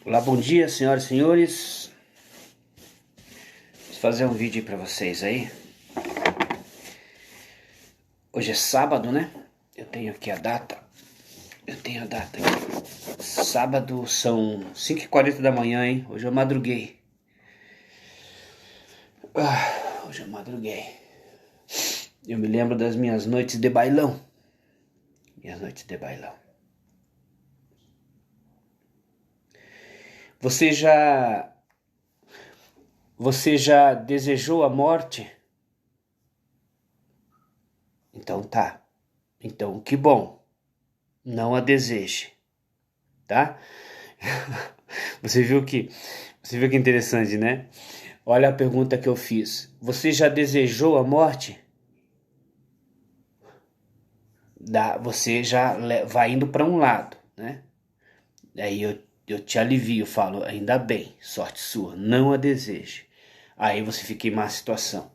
Olá, bom dia, senhoras e senhores. Vou fazer um vídeo para vocês aí. Hoje é sábado, né? Eu tenho aqui a data. Aqui. Sábado são 5h40 da manhã, hein? Hoje eu madruguei. Hoje eu madruguei. Eu me lembro das minhas noites de bailão. Você já desejou a morte? Então tá. Então que bom. Não a deseje, tá? Você viu que interessante, né? Olha a pergunta que eu fiz. Você já desejou a morte? Você já vai indo para um lado, né? Aí eu te alivio, falo, ainda bem, sorte sua, não a deseje. Aí você fica em má situação.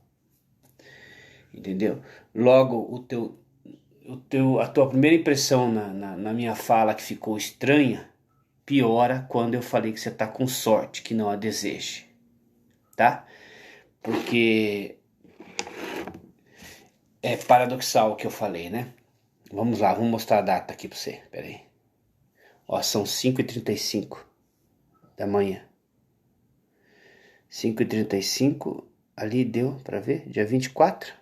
Entendeu? Logo, a tua primeira impressão na minha fala que ficou estranha, piora quando eu falei que você tá com sorte, que não a deseje. Tá? Porque é paradoxal o que eu falei, né? Vamos lá, vamos mostrar a data aqui pra você. Pera aí. Ó, são 5h35 da manhã. 5h35, ali deu pra ver? Dia 24?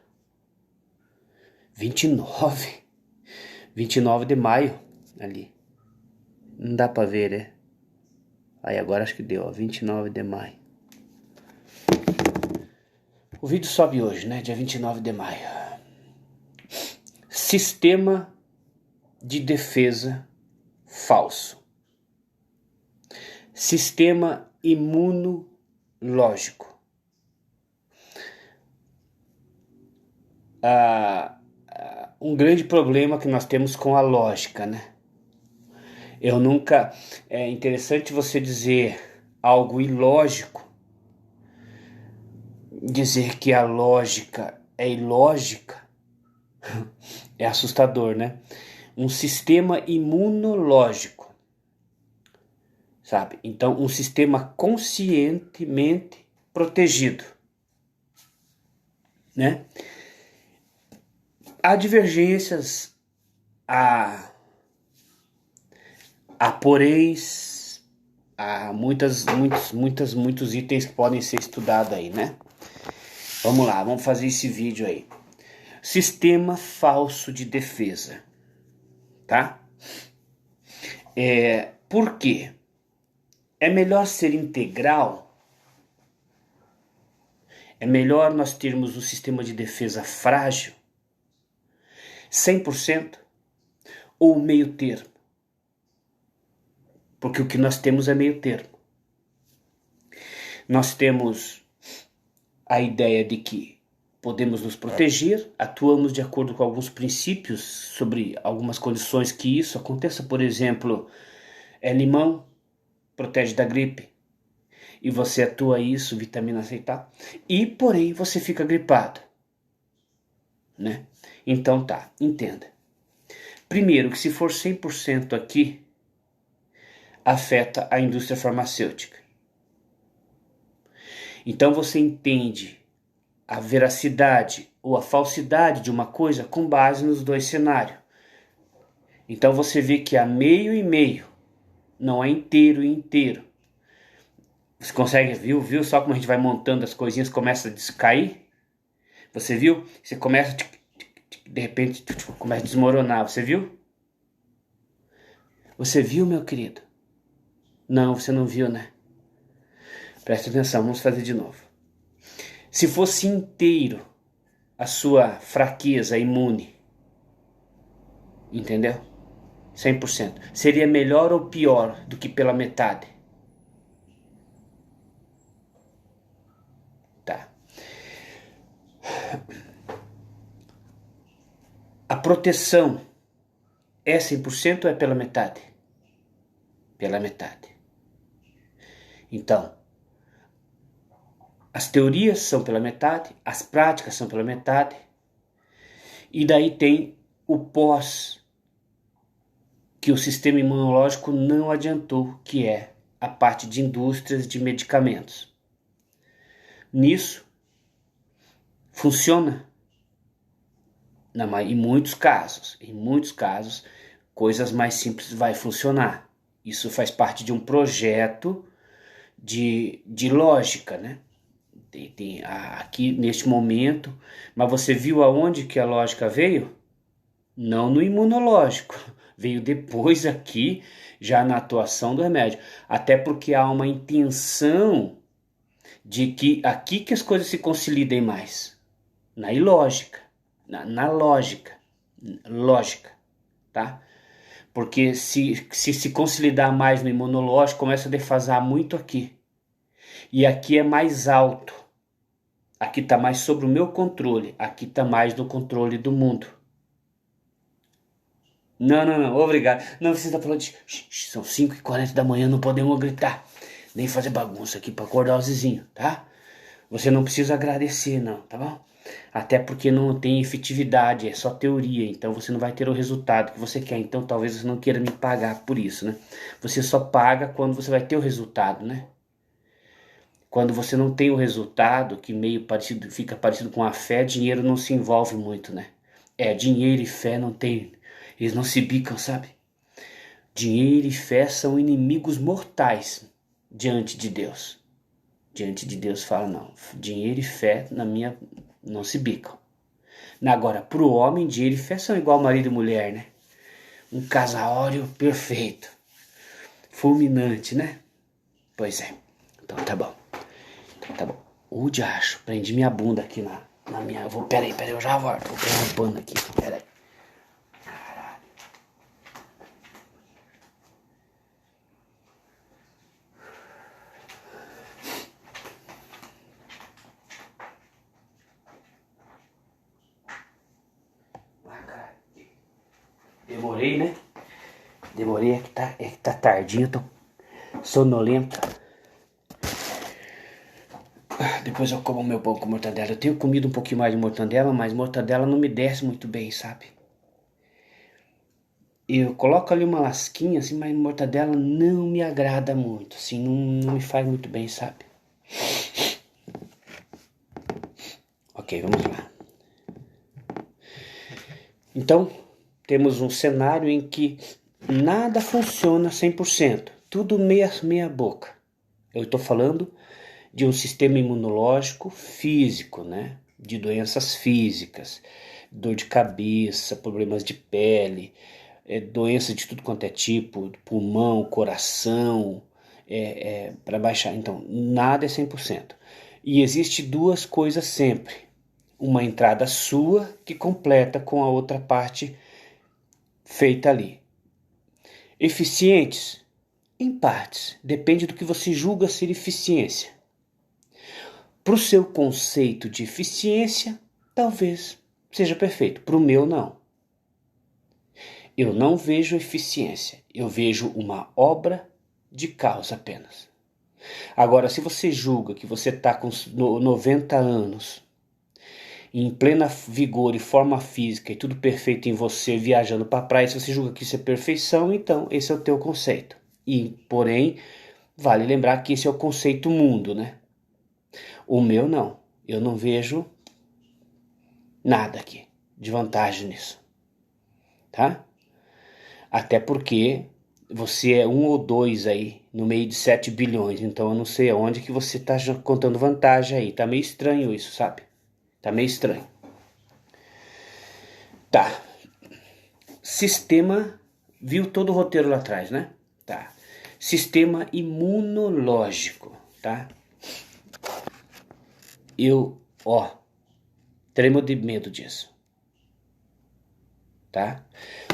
29 de maio, ali. Não dá pra ver, né? Aí agora acho que deu, ó, 29 de maio. O vídeo sobe hoje, né? Dia 29 de maio. Sistema de defesa falso. Sistema imunológico. Um grande problema que nós temos com a lógica, né? É interessante você dizer algo ilógico, dizer que a lógica é ilógica, é assustador, né? Um sistema imunológico, sabe? Então, um sistema conscientemente protegido, né? Há divergências, há poréns, há muitos itens que podem ser estudados aí, né? Vamos lá, vamos fazer esse vídeo aí. Sistema falso de defesa, tá? Por quê? É melhor ser integral? É melhor nós termos um sistema de defesa frágil? 100%? Ou meio termo? Porque o que nós temos é meio termo. Nós temos a ideia de que podemos nos proteger, atuamos de acordo com alguns princípios sobre algumas condições que isso aconteça. Por exemplo, limão protege da gripe. E você atua isso, vitamina C e tal. E, porém, você fica gripado. Né? Então tá, entenda. Primeiro, que se for 100% aqui, afeta a indústria farmacêutica. Então você entende a veracidade ou a falsidade de uma coisa com base nos dois cenários. Então você vê que há meio e meio, não é inteiro e inteiro. Você consegue, viu só como a gente vai montando as coisinhas, começa a descair? Você viu? Você começa, de repente, começa a desmoronar, você viu? Você viu, meu querido? Não, você não viu, né? Preste atenção, vamos fazer de novo. Se fosse inteiro a sua fraqueza imune, entendeu? 100%. Seria melhor ou pior do que pela metade? Tá. A proteção é 100% ou é pela metade? Pela metade. Então, as teorias são pela metade, as práticas são pela metade, e daí tem o pós, que o sistema imunológico não adiantou, que é a parte de indústrias de medicamentos. Nisso, funciona. Em muitos casos, coisas mais simples vai funcionar. Isso faz parte de um projeto de lógica, né? Aqui neste momento, mas você viu aonde que a lógica veio? Não no imunológico, veio depois aqui, já na atuação do remédio. Até porque há uma intenção de que aqui que as coisas se consolidem mais, na ilógica, na lógica, tá? Porque se consolidar mais no imunológico, começa a defasar muito aqui. E aqui é mais alto. Aqui está mais sobre o meu controle. Aqui está mais no controle do mundo. Não, obrigado. Não, você está falando de... São 5h40 da manhã, não podemos gritar. Nem fazer bagunça aqui para acordar o Zizinho, tá? Você não precisa agradecer, não, tá bom? Até porque não tem efetividade, é só teoria. Então você não vai ter o resultado que você quer. Então talvez você não queira me pagar por isso, né? Você só paga quando você vai ter o resultado, né? Quando você não tem o resultado, que meio parecido, fica parecido com a fé, dinheiro não se envolve muito, né? Dinheiro e fé não tem, eles não se bicam, sabe? Dinheiro e fé são inimigos mortais diante de Deus. Diante de Deus fala, não, dinheiro e fé não se bicam. Agora, para o homem, dinheiro e fé são igual marido e mulher, né? Um casório perfeito, fulminante, né? Pois é, então tá bom. Tá bom. Diacho, prendi minha bunda aqui na minha... Peraí, eu já volto. Vou pegar um pano aqui, peraí. Caralho. Cara. Demorei, né? Demorei, é que tá tardinho, eu tô sonolento. Depois eu como meu pão com mortadela. Eu tenho comido um pouquinho mais de mortadela, mas mortadela não me desce muito bem, sabe? Eu coloco ali uma lasquinha, assim, mas mortadela não me agrada muito, assim, não me faz muito bem, sabe? Ok, vamos lá. Então, temos um cenário em que nada funciona 100%, tudo meia boca. Eu estou falando de um sistema imunológico físico, né? De doenças físicas, dor de cabeça, problemas de pele, doença de tudo quanto é tipo, pulmão, coração, para baixar. Então, nada é 100%. E existe duas coisas sempre. Uma entrada sua que completa com a outra parte feita ali. Eficientes? Em partes. Depende do que você julga ser eficiência. Para o seu conceito de eficiência, talvez seja perfeito. Para o meu, não. Eu não vejo eficiência. Eu vejo uma obra de causa apenas. Agora, se você julga que você está com 90 anos, em plena vigor e forma física e tudo perfeito em você, viajando para a praia, se você julga que isso é perfeição, então esse é o teu conceito. Porém, vale lembrar que esse é o conceito mundo, né? O meu não. Eu não vejo nada aqui de vantagem nisso. Tá? Até porque você é 1 ou 2 aí no meio de 7 bilhões. Então eu não sei aonde que você tá contando vantagem aí. Tá meio estranho isso, sabe? Tá meio estranho. Tá. Sistema... Viu todo o roteiro lá atrás, né? Tá. Sistema imunológico, tá? Tremo de medo disso. Tá?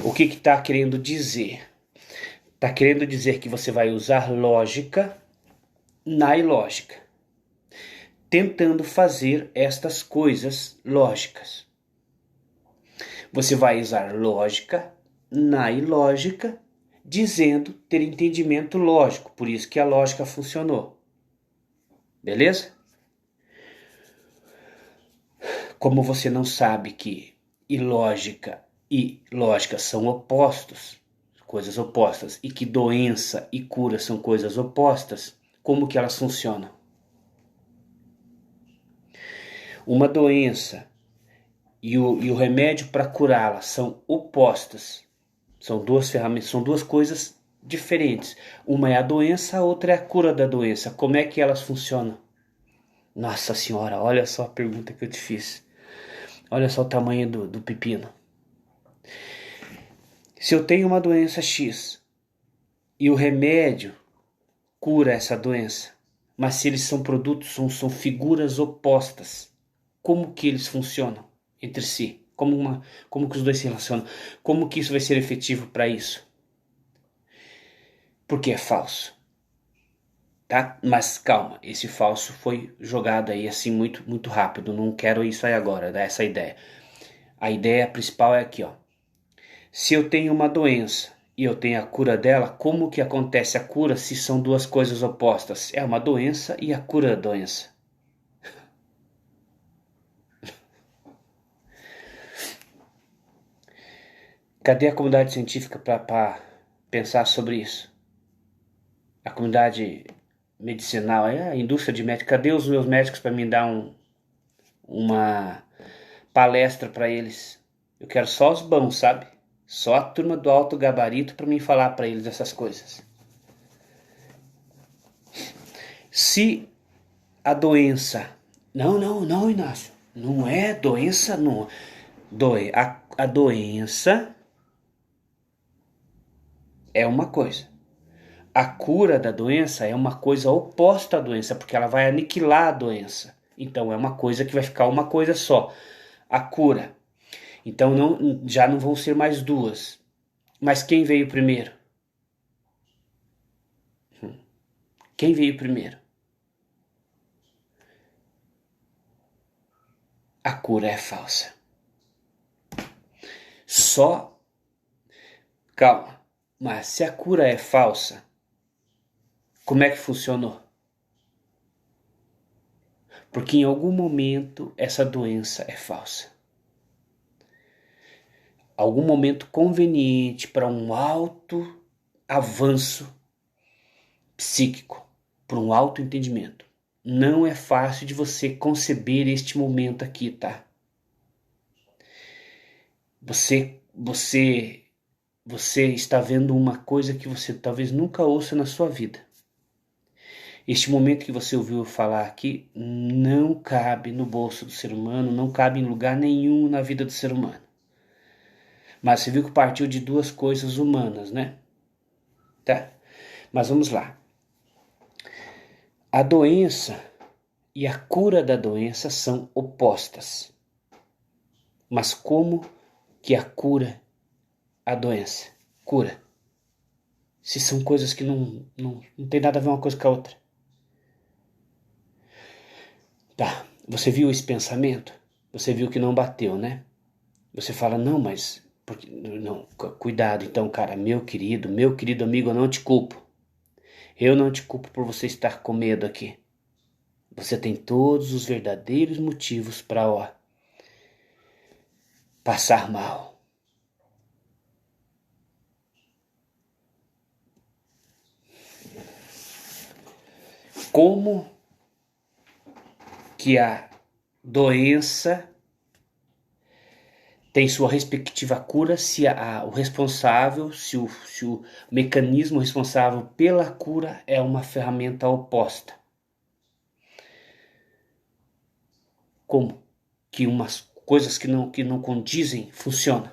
O que tá querendo dizer? Tá querendo dizer que você vai usar lógica na ilógica, tentando fazer estas coisas lógicas. Você vai usar lógica na ilógica, dizendo ter entendimento lógico, por isso que a lógica funcionou. Beleza? Como você não sabe que ilógica e lógica são opostos, coisas opostas, e que doença e cura são coisas opostas, como que elas funcionam? Uma doença e o remédio para curá-la são opostas. São duas ferramentas, são duas coisas diferentes. Uma é a doença, a outra é a cura da doença. Como é que elas funcionam? Nossa Senhora, olha só a pergunta que eu te fiz. Olha só o tamanho do pepino. Se eu tenho uma doença X e o remédio cura essa doença, mas se eles são produtos, são figuras opostas, como que eles funcionam entre si? Como que os dois se relacionam? Como que isso vai ser efetivo para isso? Porque é falso. Tá? Mas calma, esse falso foi jogado aí assim muito rápido. Não quero isso aí agora, dar essa ideia. A ideia principal é aqui, ó. Se eu tenho uma doença e eu tenho a cura dela, como que acontece a cura se são duas coisas opostas? É uma doença e a cura da doença. Cadê a comunidade científica para pensar sobre isso? A comunidade medicinal, a indústria de médicos. Cadê os meus médicos para me dar uma palestra para eles? Eu quero só os bons, sabe? Só a turma do alto gabarito para mim falar para eles essas coisas. Se a doença... Não, Inácio. Não é doença, não. A doença é uma coisa. A cura da doença é uma coisa oposta à doença, porque ela vai aniquilar a doença. Então é uma coisa que vai ficar uma coisa só. A cura. Então já não vão ser mais duas. Mas quem veio primeiro? Quem veio primeiro? A cura é falsa. Só... Calma. Mas se a cura é falsa, como é que funcionou? Porque em algum momento essa doença é falsa. Algum momento conveniente para um alto avanço psíquico, para um alto entendimento. Não é fácil de você conceber este momento aqui, tá? Você está vendo uma coisa que você talvez nunca ouça na sua vida. Este momento que você ouviu falar aqui não cabe no bolso do ser humano, não cabe em lugar nenhum na vida do ser humano. Mas você viu que partiu de duas coisas humanas, né? Tá? Mas vamos lá. A doença e a cura da doença são opostas. Mas como que a cura a doença? Cura. Se são coisas que não tem nada a ver uma coisa com a outra. Tá, você viu esse pensamento? Você viu que não bateu, né? Você fala, não, mas... Não, cuidado então, cara, meu querido amigo, eu não te culpo. Eu não te culpo por você estar com medo aqui. Você tem todos os verdadeiros motivos para, ó, passar mal. Como que a doença tem sua respectiva cura se o responsável, se o mecanismo responsável pela cura é uma ferramenta oposta? Como que umas coisas que não condizem funcionam?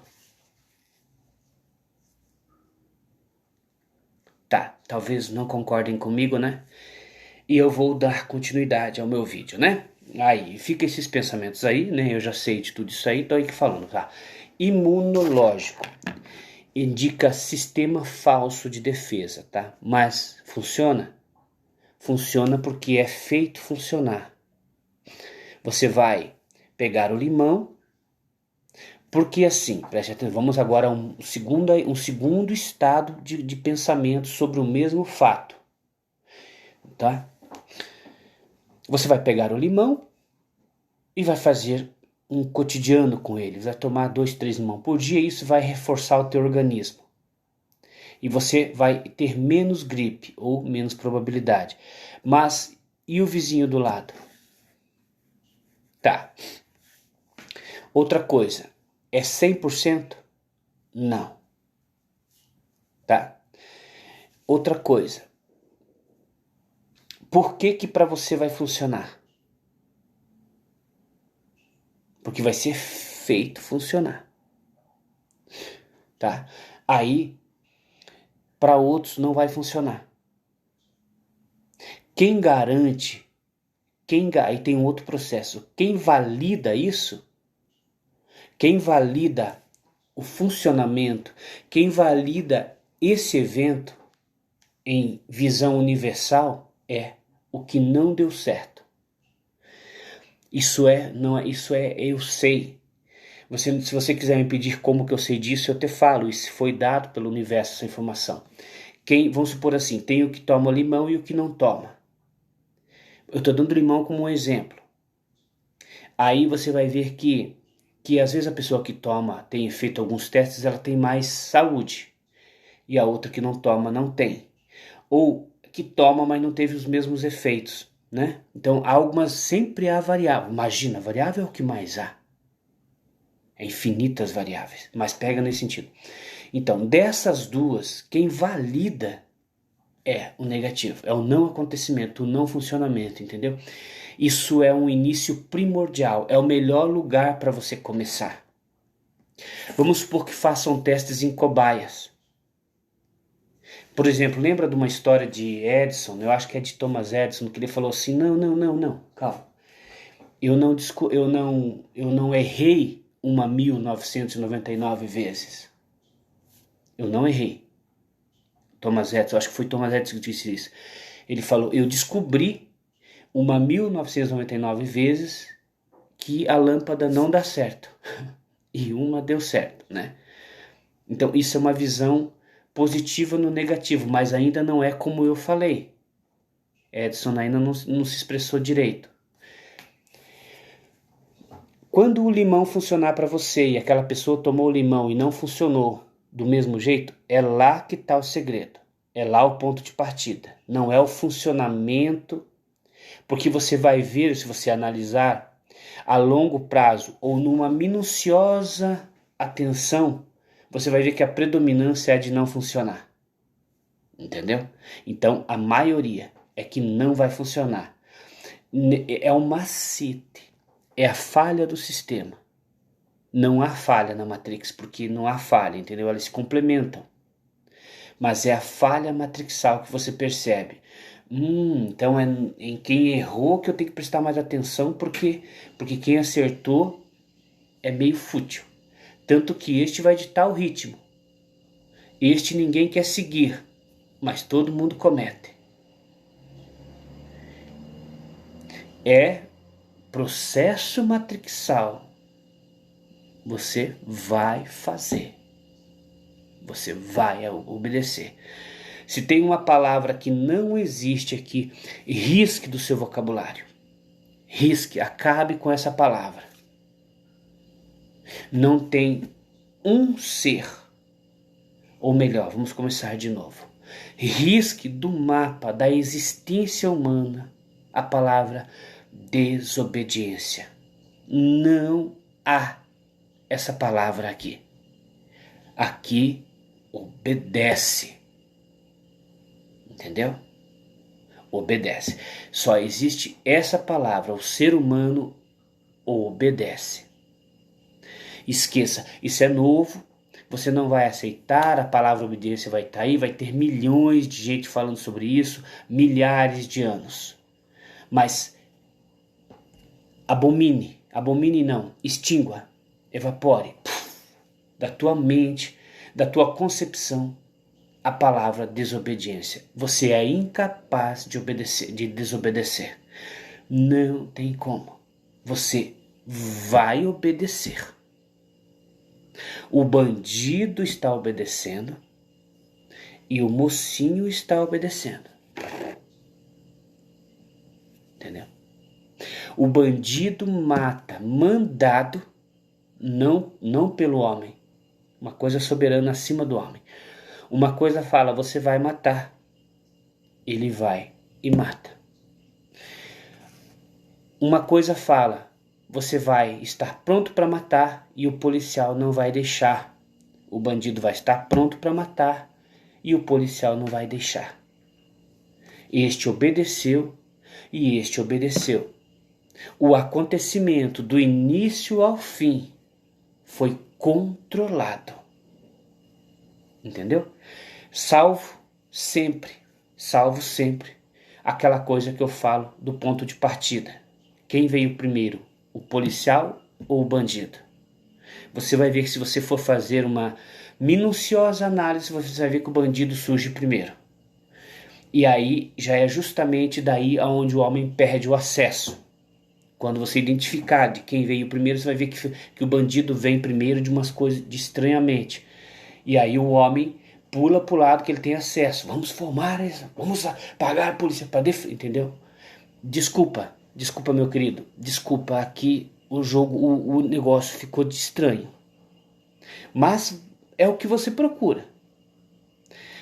Tá, talvez não concordem comigo, né? E eu vou dar continuidade ao meu vídeo, né? Aí, fica esses pensamentos aí, né? Eu já sei de tudo isso aí, tô aqui falando, tá? Imunológico. Indica sistema falso de defesa, tá? Mas funciona? Funciona porque é feito funcionar. Você vai pegar o limão, porque assim, preste atenção, vamos agora a um segundo estado de pensamento sobre o mesmo fato, tá? Você vai pegar o limão e vai fazer um cotidiano com ele. Vai tomar 2, 3 limão por dia e isso vai reforçar o teu organismo. E você vai ter menos gripe ou menos probabilidade. Mas e o vizinho do lado? Tá. Outra coisa, é 100%? Não. Tá? Outra coisa, por que que para você vai funcionar? Porque vai ser feito funcionar. Tá? Aí, para outros não vai funcionar. Quem garante, aí tem um outro processo, quem valida isso, quem valida o funcionamento, quem valida esse evento em visão universal é o que não deu certo. Isso é, não é, isso é, eu sei. Se você quiser me pedir como que eu sei disso, eu te falo. Isso foi dado pelo universo, essa informação. Vamos supor assim, tem o que toma limão e o que não toma. Eu estou dando limão como um exemplo. Aí você vai ver que às vezes a pessoa que toma, tem feito alguns testes, ela tem mais saúde. E a outra que não toma, não tem. Ou que toma, mas não teve os mesmos efeitos, né? Então, sempre há variável. Imagina, variável é o que mais há. É infinitas variáveis, mas pega nesse sentido. Então, dessas duas, quem valida é o negativo, é o não acontecimento, o não funcionamento, entendeu? Isso é um início primordial, é o melhor lugar para você começar. Vamos supor que façam testes em cobaias. Por exemplo, lembra de uma história de Edison, eu acho que é de Thomas Edison, que ele falou assim, não, calma. Eu não errei uma 1999 vezes. Eu não errei. Thomas Edison, acho que foi Thomas Edison que disse isso. Ele falou, eu descobri uma 1999 vezes que a lâmpada não dá certo. E uma deu certo, né? Então isso é uma visão positiva no negativo, mas ainda não é como eu falei. Edison ainda não se expressou direito. Quando o limão funcionar para você e aquela pessoa tomou o limão e não funcionou do mesmo jeito, é lá que está o segredo. É lá o ponto de partida. Não é o funcionamento, porque você vai ver, se você analisar, a longo prazo ou numa minuciosa atenção, você vai ver que a predominância é a de não funcionar. Entendeu? Então, a maioria é que não vai funcionar. É um macete. É a falha do sistema. Não há falha na Matrix, porque não há falha, entendeu? Elas se complementam. Mas é a falha matrixal que você percebe. Então é em quem errou que eu tenho que prestar mais atenção, porque quem acertou é meio fútil. Tanto que este vai ditar o ritmo. Este ninguém quer seguir, mas todo mundo comete. É processo matrixal. Você vai fazer. Você vai obedecer. Se tem uma palavra que não existe aqui, risque do seu vocabulário. Risque, acabe com essa palavra. Não tem um ser, ou melhor, vamos começar de novo. Risque do mapa da existência humana a palavra desobediência. Não há essa palavra aqui. Aqui obedece. Entendeu? Obedece. Só existe essa palavra. O ser humano obedece. Esqueça, isso é novo. Você não vai aceitar, a palavra obediência vai estar aí, vai ter milhões de gente falando sobre isso, milhares de anos. Mas abomine não, extingua, evapore da tua mente, da tua concepção, a palavra desobediência. Você é incapaz de desobedecer. Não tem como. Você vai obedecer. O bandido está obedecendo e o mocinho está obedecendo. Entendeu? O bandido mata mandado, não pelo homem. Uma coisa soberana acima do homem. Uma coisa fala, você vai matar. Ele vai e mata. Uma coisa fala, você vai estar pronto para matar e o policial não vai deixar. O bandido vai estar pronto para matar e o policial não vai deixar. Este obedeceu e este obedeceu. O acontecimento do início ao fim foi controlado. Entendeu? Salvo sempre aquela coisa que eu falo do ponto de partida. Quem veio primeiro, o policial ou o bandido? Você vai ver que se você for fazer uma minuciosa análise, você vai ver que o bandido surge primeiro. E aí já é justamente daí aonde o homem perde o acesso. Quando você identificar de quem veio primeiro, você vai ver que o bandido vem primeiro de umas coisas de estranhamente. E aí o homem pula para o lado que ele tem acesso. Vamos formar isso, vamos pagar a polícia para defender, entendeu? Desculpa meu querido, desculpa, aqui o jogo, o negócio ficou de estranho. Mas é o que você procura.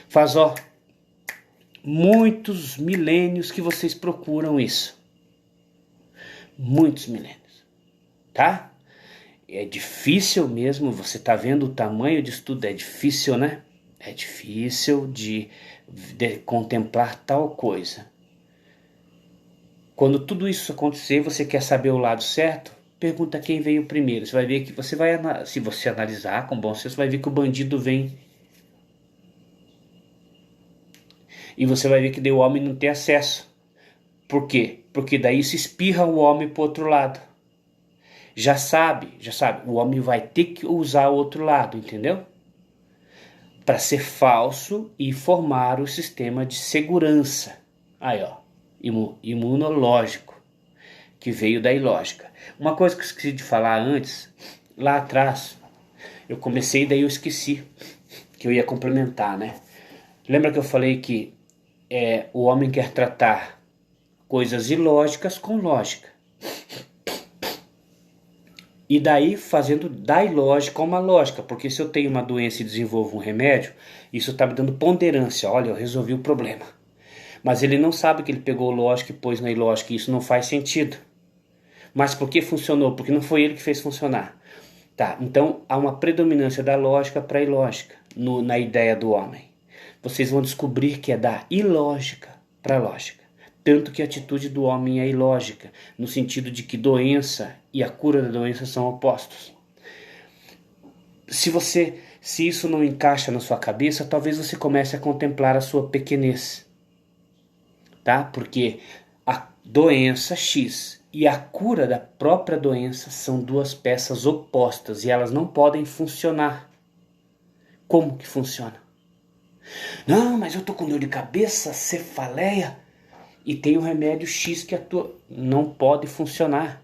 Faz, muitos milênios que vocês procuram isso. Muitos milênios, tá? É difícil mesmo, você tá vendo o tamanho disso tudo, é difícil, né? É difícil de contemplar tal coisa. Quando tudo isso acontecer, você quer saber o lado certo? Pergunta quem veio primeiro. Você vai ver que se você analisar com bom senso, você vai ver que o bandido vem. E você vai ver que daí o homem não tem acesso. Por quê? Porque daí se espirra o homem pro outro lado. Já sabe, o homem vai ter que usar o outro lado, entendeu? Para ser falso e formar o sistema de segurança. Aí, imunológico, que veio da ilógica. Uma coisa que eu esqueci de falar antes, lá atrás, eu comecei e daí eu esqueci, que eu ia complementar, né? Lembra que eu falei que o homem quer tratar coisas ilógicas com lógica. E daí fazendo da ilógica uma lógica, porque se eu tenho uma doença e desenvolvo um remédio, isso está me dando ponderância, olha, eu resolvi o problema. Mas ele não sabe que ele pegou lógica e pôs na ilógica, e isso não faz sentido. Mas por que funcionou? Porque não foi ele que fez funcionar. Tá, então há uma predominância da lógica para a ilógica na ideia do homem. Vocês vão descobrir que é da ilógica para a lógica. Tanto que a atitude do homem é ilógica, no sentido de que doença e a cura da doença são opostos. Se isso não encaixa na sua cabeça, talvez você comece a contemplar a sua pequenez. Tá? Porque a doença X e a cura da própria doença são duas peças opostas e elas não podem funcionar. Como que funciona? Não, mas eu tô com dor de cabeça, cefaleia, e tem um remédio X que atua. Não pode funcionar.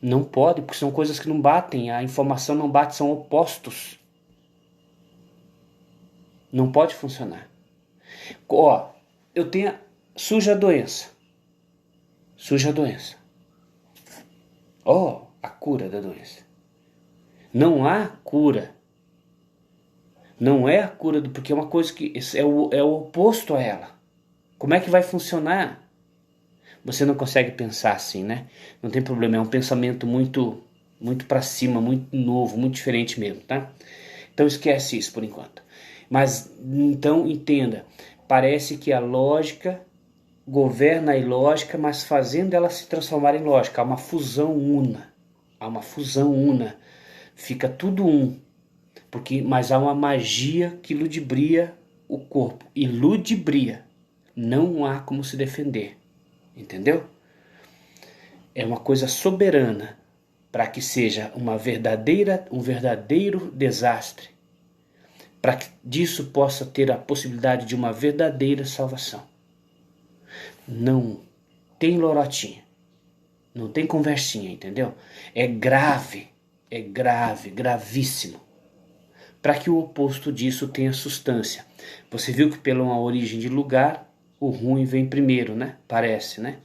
Não pode, porque são coisas que não batem, a informação não bate, são opostos. Não pode funcionar. Eu tenho surge a doença. A cura da doença. Não há cura. Não é a cura, porque é uma coisa que é o oposto a ela. Como é que vai funcionar? Você não consegue pensar assim, né? Não tem problema, é um pensamento muito para cima, muito novo, muito diferente mesmo, tá? Então esquece isso por enquanto. Mas então entenda, parece que a lógica governa a ilógica, mas fazendo ela se transformar em lógica. Há uma fusão una. Fica tudo um. Mas há uma magia que ludibria o corpo. E ludibria. Não há como se defender. Entendeu? É uma coisa soberana para que seja um verdadeiro desastre. Para que disso possa ter a possibilidade de uma verdadeira salvação. Não tem lorotinha. Não tem conversinha, entendeu? É grave, gravíssimo. Para que o oposto disso tenha substância. Você viu que pela uma origem de lugar, o ruim vem primeiro, né? Parece, né?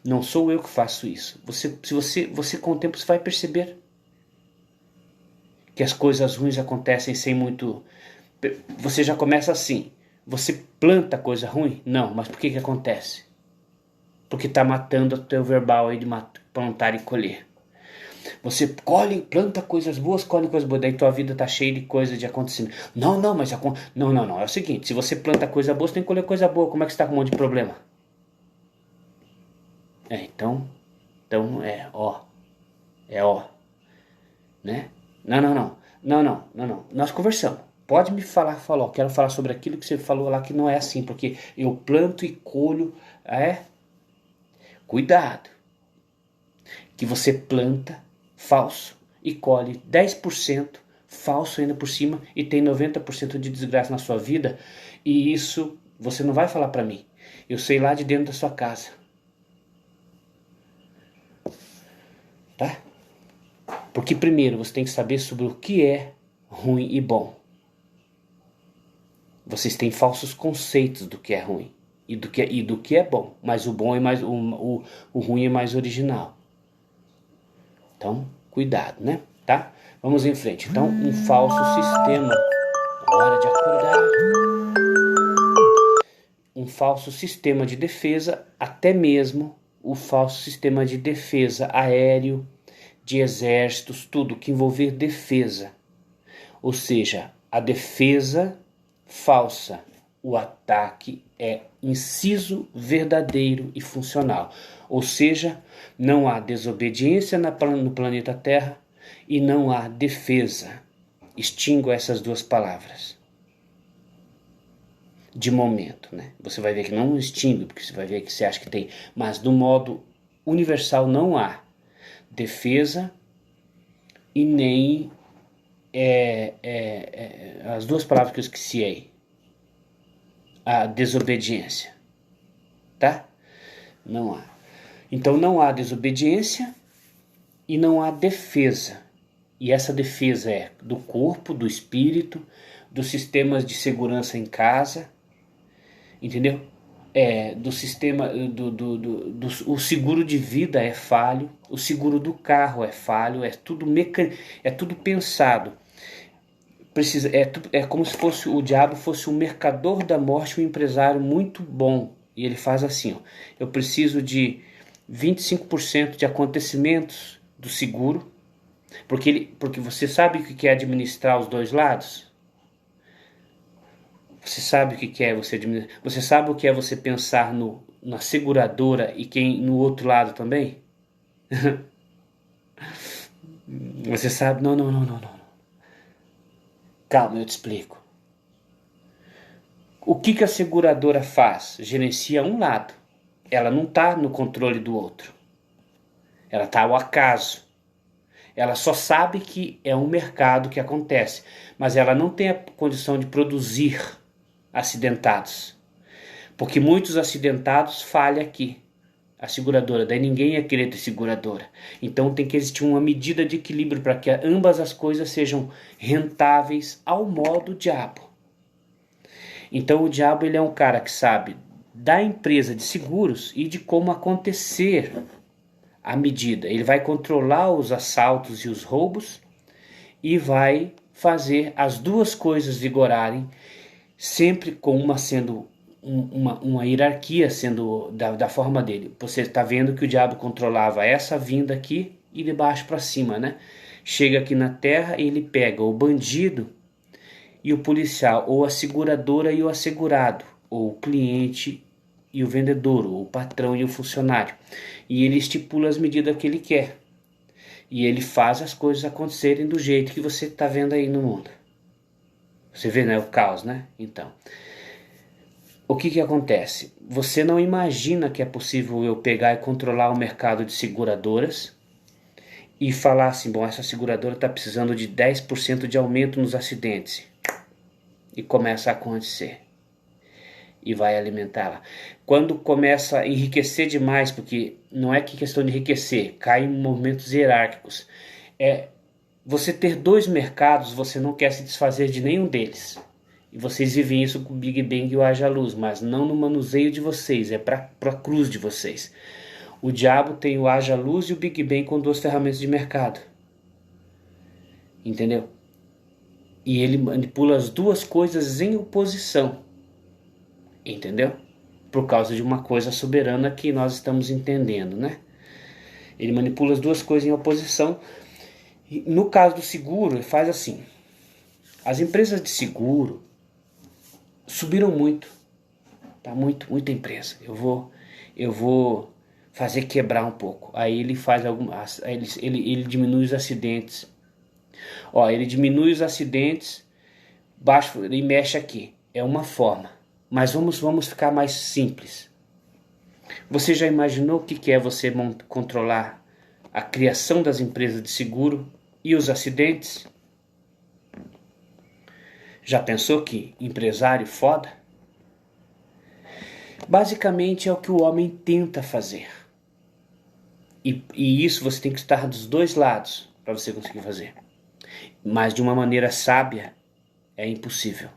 Não sou eu que faço isso. Se você com o tempo, você vai perceber que as coisas ruins acontecem sem muito Você já começa assim. Você planta coisa ruim? Não, mas por que que acontece? Porque está matando o teu verbal aí de plantar e colher. Você colhe, planta coisas boas, colhe coisas boas, daí tua vida tá cheia de coisas de acontecendo. Não, não, mas não, é o seguinte, se você planta coisa boa, você tem que colher coisa boa. Como é que você tá com um monte de problema? Então é ó, né? Não. Nós conversamos. Pode me falar, falou, quero falar sobre aquilo que você falou lá que não é assim, porque eu planto e colho, cuidado, que você planta falso e colhe 10% falso ainda por cima e tem 90% de desgraça na sua vida, e isso você não vai falar para mim. Eu sei lá de dentro da sua casa. Tá? Porque primeiro você tem que saber sobre o que é ruim e bom. Vocês têm falsos conceitos do que é ruim e do que é bom, mas o bom é mais o ruim é mais original. Então, cuidado, né? Tá? Vamos em frente. Então, um falso sistema. Hora de acordar. Um falso sistema de defesa, até mesmo o falso sistema de defesa aéreo, de exércitos, tudo que envolver defesa. Ou seja, a defesa falsa, o ataque é inciso verdadeiro e funcional. Ou seja, não há desobediência no planeta Terra e não há defesa. Extingo essas duas palavras. De momento, né? Você vai ver que não extingue, porque você vai ver que você acha que tem. Mas no modo universal não há defesa e nem as duas palavras que eu esqueci aí. A desobediência. Tá? Não há. Então não há desobediência e não há defesa. E essa defesa é do corpo, do espírito, dos sistemas de segurança em casa, entendeu? Do sistema, o seguro de vida é falho, o seguro do carro é falho, é tudo pensado. É como se fosse o diabo fosse um mercador da morte, um empresário muito bom. E ele faz assim, ó, eu preciso de 25% de acontecimentos do seguro, porque você sabe o que é administrar os dois lados? Você sabe o que é você administrar? Você sabe o que é você pensar na seguradora e quem no outro lado também? Você sabe? Não. Calma, eu te explico. O que a seguradora faz? Gerencia um lado. Ela não está no controle do outro. Ela está ao acaso. Ela só sabe que é um mercado que acontece, mas ela não tem a condição de produzir acidentados. Porque muitos acidentados falham aqui. A seguradora, daí ninguém ia querer ter seguradora. Então tem que existir uma medida de equilíbrio para que ambas as coisas sejam rentáveis ao modo diabo. Então o diabo ele é um cara que sabe da empresa de seguros e de como acontecer a medida. Ele vai controlar os assaltos e os roubos e vai fazer as duas coisas vigorarem, sempre com uma sendo uma hierarquia sendo da forma dele. Você está vendo que o diabo controlava essa vinda aqui e de baixo para cima, né? Chega aqui na terra e ele pega o bandido e o policial, ou a seguradora e o assegurado, ou o cliente e o vendedor, ou o patrão e o funcionário. E ele estipula as medidas que ele quer. E ele faz as coisas acontecerem do jeito que você está vendo aí no mundo. Você vê, né? O caos, né? Então, o que acontece? Você não imagina que é possível eu pegar e controlar o mercado de seguradoras e falar assim, bom, essa seguradora está precisando de 10% de aumento nos acidentes. E começa a acontecer. E vai alimentá-la. Quando começa a enriquecer demais, porque não é que questão de enriquecer, cai em movimentos hierárquicos. Você ter dois mercados, você não quer se desfazer de nenhum deles. E vocês vivem isso com o Big Bang e o Haja Luz, mas não no manuseio de vocês, é para a cruz de vocês. O diabo tem o Haja Luz e o Big Bang com duas ferramentas de mercado. Entendeu? E ele manipula as duas coisas em oposição. Entendeu? Por causa de uma coisa soberana que nós estamos entendendo, né? Ele manipula as duas coisas em oposição. E no caso do seguro, ele faz assim. As empresas de seguro subiram muito. Tá muita empresa. Eu vou fazer quebrar um pouco. Aí ele faz algumas, ele diminui os acidentes. Ó, ele diminui os acidentes, baixo e mexe aqui. É uma forma. Mas vamos ficar mais simples. Você já imaginou o que é você controlar a criação das empresas de seguro e os acidentes? Já pensou que empresário foda? Basicamente é o que o homem tenta fazer. E isso você tem que estar dos dois lados para você conseguir fazer. Mas de uma maneira sábia é impossível.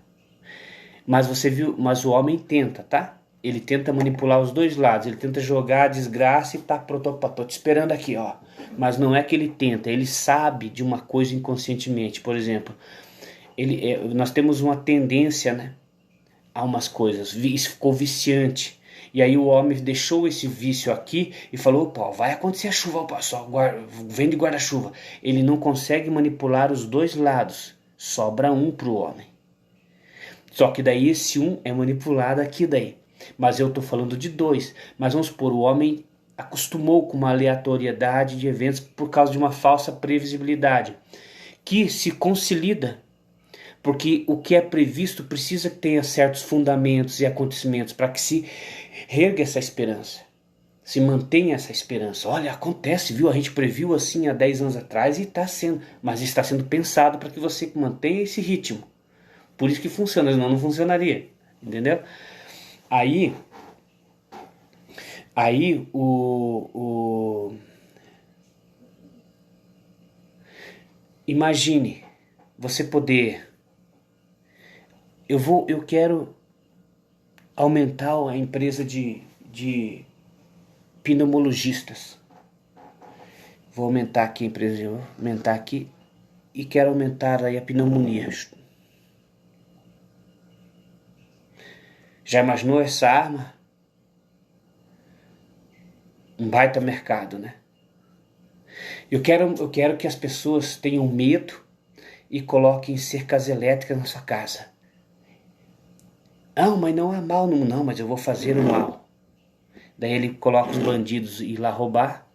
Mas você viu, mas o homem tenta, tá? Ele tenta manipular os dois lados, ele tenta jogar a desgraça e tá pronto, tô te esperando aqui, ó. Mas não é que ele tenta, ele sabe de uma coisa inconscientemente. Por exemplo, nós temos uma tendência, né, a umas coisas, isso ficou viciante. E aí o homem deixou esse vício aqui e falou, opa, vai acontecer a chuva, opa, só vem de guarda-chuva. Ele não consegue manipular os dois lados, sobra um pro homem. Só que daí esse um é manipulado aqui daí. Mas eu tô falando de dois. Mas vamos supor, o homem acostumou com uma aleatoriedade de eventos por causa de uma falsa previsibilidade, que se consolida, porque o que é previsto precisa que tenha certos fundamentos e acontecimentos para que se reerga essa esperança, se mantenha essa esperança. Olha, acontece, viu? A gente previu assim há 10 anos atrás e está sendo, mas está sendo pensado para que você mantenha esse ritmo. Por isso que funciona, senão não funcionaria, entendeu? Aí imagine você poder, eu quero aumentar a empresa de pneumologistas. Vou aumentar aqui a empresa, vou aumentar aqui e quero aumentar aí a pneumonia. Já imaginou essa arma? Um baita mercado, né? Eu quero que as pessoas tenham medo e coloquem cercas elétricas na sua casa. Não, mas não há mal, não, mas eu vou fazer o mal. Daí ele coloca os bandidos ir lá roubar.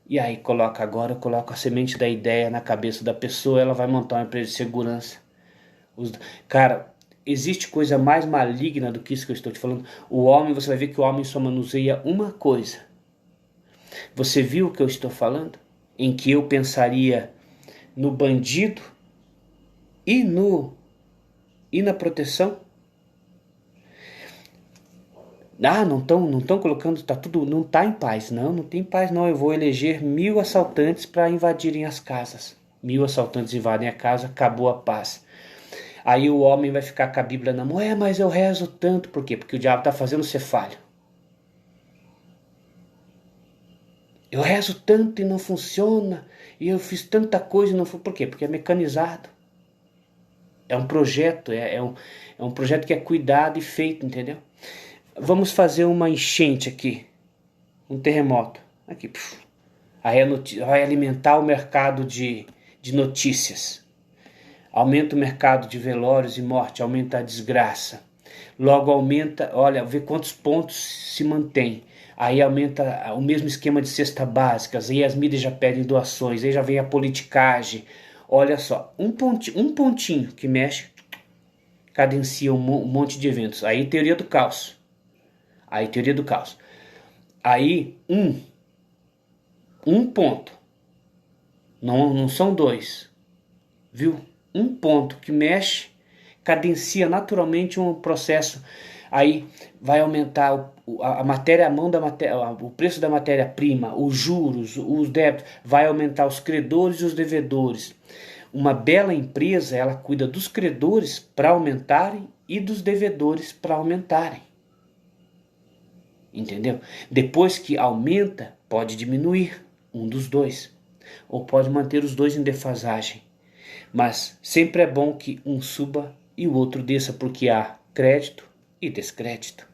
E aí eu coloco a semente da ideia na cabeça da pessoa, ela vai montar uma empresa de segurança. Cara, existe coisa mais maligna do que isso que eu estou te falando? O homem, você vai ver que o homem só manuseia uma coisa. Você viu o que eu estou falando? Em que eu pensaria no bandido e na proteção? Ah, não estão colocando, tá tudo, não tá em paz. Não tem paz não. Eu vou eleger 1000 assaltantes para invadirem as casas. 1000 assaltantes invadem a casa, acabou a paz. Aí o homem vai ficar com a Bíblia na mão. Mas eu rezo tanto. Por quê? Porque o diabo está fazendo você falho. Eu rezo tanto e não funciona. E eu fiz tanta coisa e não funciona. Por quê? Porque é mecanizado. É um projeto. É um projeto que é cuidado e feito, entendeu? Vamos fazer uma enchente aqui. Um terremoto. Aqui. Aí vai alimentar o mercado de notícias. Aumenta o mercado de velórios e morte, aumenta a desgraça. Logo aumenta, olha, vê quantos pontos se mantém. Aí aumenta o mesmo esquema de cesta básica, aí as mídias já pedem doações, aí já vem a politicagem. Olha só, um pontinho que mexe, cadencia um monte de eventos. Aí teoria do caos. Aí um ponto. Não são dois. Viu? Um ponto que mexe, cadencia naturalmente um processo. Aí vai aumentar a matéria, a mão da matéria, o preço da matéria-prima, os juros, os débitos, vai aumentar os credores e os devedores. Uma bela empresa, ela cuida dos credores para aumentarem e dos devedores para aumentarem. Entendeu? Depois que aumenta, pode diminuir um dos dois. Ou pode manter os dois em defasagem. Mas sempre é bom que um suba e o outro desça, porque há crédito e descrédito.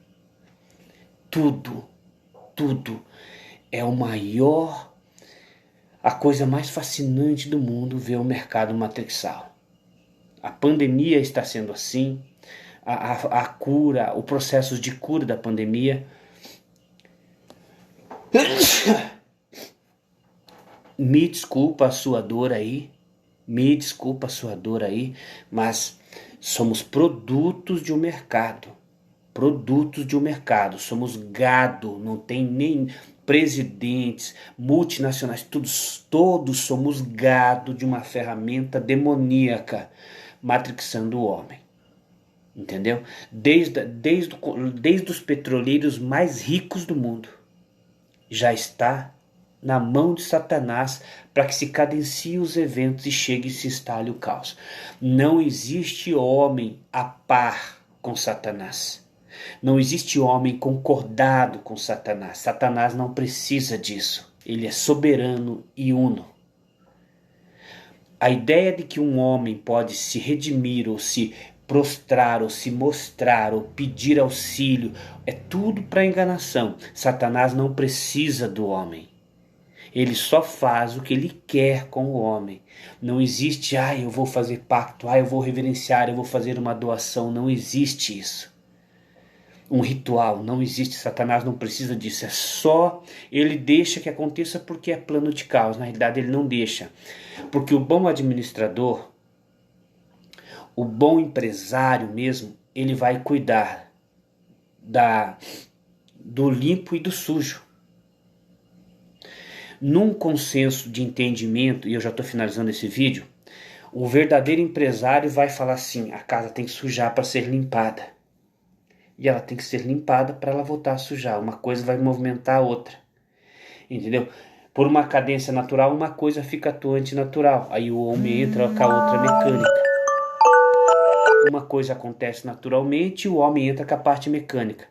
Tudo, tudo é a coisa mais fascinante do mundo ver o mercado matrixal. A pandemia está sendo assim, a cura, o processo de cura da pandemia. Me desculpa a sua dor aí, mas somos produtos de um mercado. Somos gado, não tem nem presidentes, multinacionais, todos somos gado de uma ferramenta demoníaca matrixando o homem. Entendeu? Desde os petroleiros mais ricos do mundo já está na mão de Satanás para que se cadencie os eventos e chegue e se instale o caos. Não existe homem a par com Satanás. Não existe homem concordado com Satanás. Satanás não precisa disso. Ele é soberano e uno. A ideia de que um homem pode se redimir ou se prostrar ou se mostrar ou pedir auxílio é tudo para enganação. Satanás não precisa do homem. Ele só faz o que ele quer com o homem. Não existe, eu vou fazer pacto, eu vou reverenciar, eu vou fazer uma doação. Não existe isso. Um ritual, não existe. Satanás não precisa disso. É só ele deixa que aconteça porque é plano de caos. Na realidade ele não deixa. Porque o bom administrador, o bom empresário mesmo, ele vai cuidar do limpo e do sujo. Num consenso de entendimento, e eu já estou finalizando esse vídeo, o verdadeiro empresário vai falar assim: a casa tem que sujar para ser limpada. E ela tem que ser limpada para ela voltar a sujar. Uma coisa vai movimentar a outra. Entendeu? Por uma cadência natural, uma coisa fica atuante natural. Aí o homem entra com a outra mecânica. Uma coisa acontece naturalmente e o homem entra com a parte mecânica.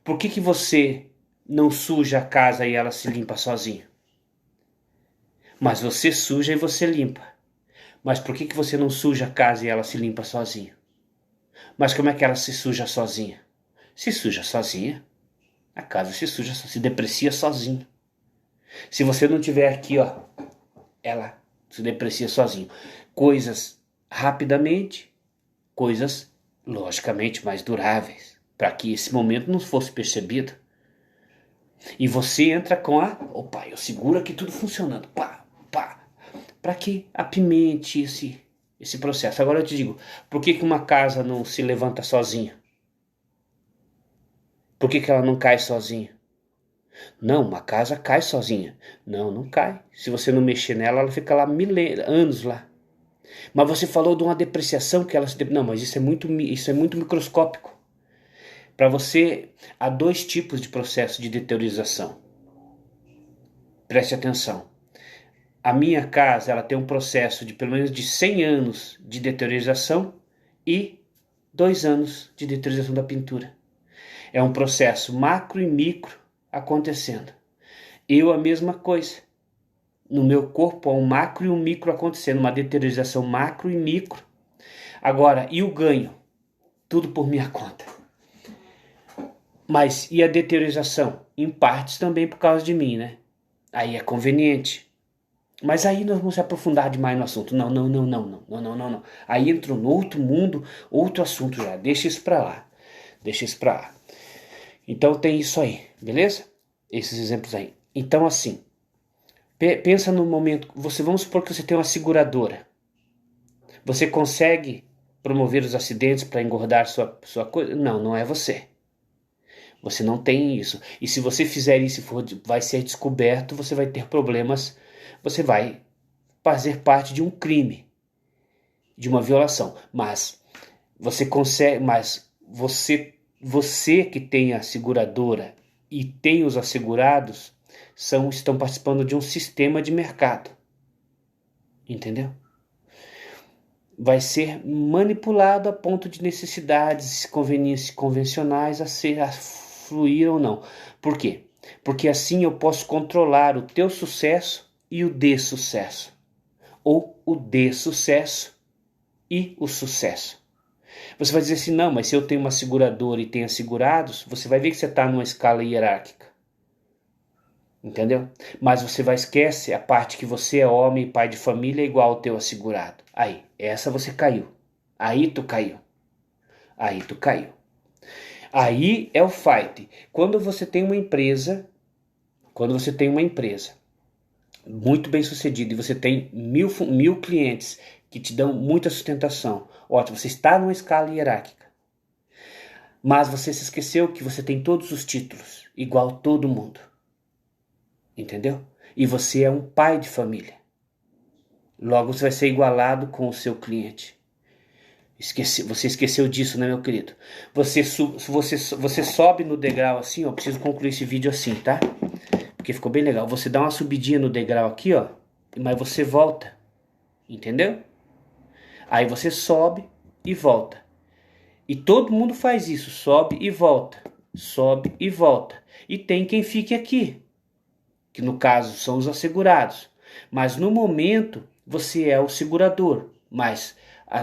Por que você não suja a casa e ela se limpa sozinha? Mas você suja e você limpa. Mas por que você não suja a casa e ela se limpa sozinha? Mas como é que ela se suja sozinha? Se suja sozinha. A casa se deprecia sozinha. Se você não tiver aqui, ela se deprecia sozinha. Coisas rapidamente, coisas logicamente mais duráveis, para que esse momento não fosse percebido. E você entra com eu seguro aqui tudo funcionando, para que apimente esse processo. Agora eu te digo, por que uma casa não se levanta sozinha? Por que ela não cai sozinha? Não, uma casa cai sozinha. Não, não cai. Se você não mexer nela, ela fica lá anos lá. Mas você falou de uma depreciação que ela se... Não, mas isso é muito microscópico. Para você, há 2 tipos de processo de deteriorização. Preste atenção. A minha casa, ela tem um processo de pelo menos de 100 anos de deteriorização e 2 anos de deteriorização da pintura. É um processo macro e micro acontecendo. Eu a mesma coisa. No meu corpo há um macro e um micro acontecendo, uma deteriorização macro e micro. Agora, e o ganho? Tudo por minha conta. Mas e a deteriorização? Em partes também por causa de mim, né? Aí é conveniente. Mas aí nós vamos se aprofundar demais no assunto. Não. Aí entrou no outro mundo, outro assunto já. Deixa isso pra lá. Então tem isso aí, beleza? Esses exemplos aí. Então assim, pensa no momento, vamos supor que você tem uma seguradora. Você consegue promover os acidentes para engordar sua coisa? Não, não é você. Você não tem isso. E se você fizer isso e vai ser descoberto, você vai ter problemas. Você vai fazer parte de um crime, de uma violação. Mas você consegue, você que tem a seguradora e tem os assegurados estão participando de um sistema de mercado. Entendeu? Vai ser manipulado a ponto de necessidades convencionais a fluir ou não. Por quê? Porque assim eu posso controlar o teu sucesso e o dessucesso. Ou o dessucesso e o sucesso. Você vai dizer assim, não, mas se eu tenho uma seguradora e tenho assegurados, você vai ver que você está numa escala hierárquica. Entendeu? Mas você vai esquecer a parte que você é homem e pai de família igual ao teu assegurado. Aí, essa você caiu. Aí tu caiu. Aí tu caiu. Aí é o fight. Quando você tem uma empresa muito bem sucedida e você tem mil clientes que te dão muita sustentação, ótimo, você está numa escala hierárquica. Mas você se esqueceu que você tem todos os títulos, igual todo mundo. Entendeu? E você é um pai de família. Logo você vai ser igualado com o seu cliente. Você esqueceu disso, né, meu querido? Você sobe no degrau assim, ó. Preciso concluir esse vídeo assim, tá? Porque ficou bem legal. Você dá uma subidinha no degrau aqui, ó. Mas você volta. Entendeu? Aí você sobe e volta. E todo mundo faz isso. Sobe e volta. Sobe e volta. E tem quem fique aqui, que no caso são os assegurados. Mas no momento você é o segurador. Mas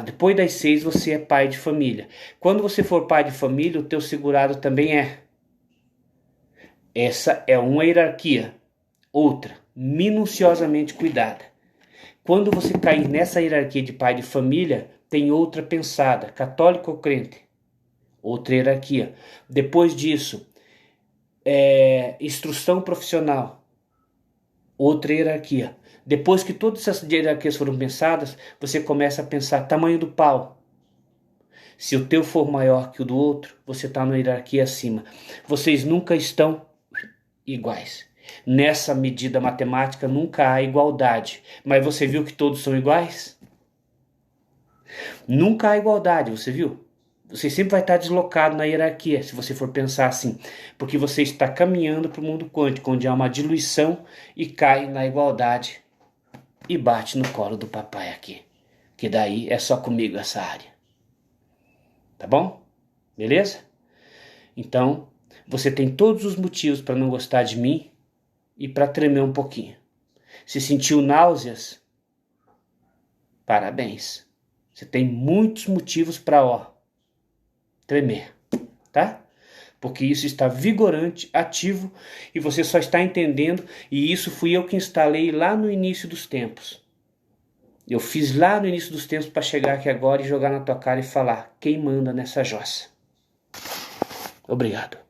depois das 6 você é pai de família. Quando você for pai de família, o teu segurado também é. Essa é uma hierarquia. Outra, minuciosamente cuidada. Quando você cair nessa hierarquia de pai de família, tem outra pensada, católico ou crente. Outra hierarquia. Depois disso, instrução profissional. Outra hierarquia. Depois que todas essas hierarquias foram pensadas, você começa a pensar tamanho do pau. Se o teu for maior que o do outro, você está na hierarquia acima. Vocês nunca estão iguais. Nessa medida matemática nunca há igualdade. Mas você viu que todos são iguais? Nunca há igualdade, você viu? Você sempre vai estar deslocado na hierarquia, se você for pensar assim. Porque você está caminhando para o mundo quântico, onde há uma diluição e cai na igualdade. E bate no colo do papai aqui. Que daí é só comigo essa área. Tá bom? Beleza? Então, você tem todos os motivos para não gostar de mim e para tremer um pouquinho. Se sentiu náuseas? Parabéns. Você tem muitos motivos para tremer, tá? Porque isso está vigorante, ativo, e você só está entendendo, e isso fui eu que instalei lá no início dos tempos. Eu fiz lá no início dos tempos para chegar aqui agora e jogar na tua cara e falar: quem manda nessa jossa? Obrigado.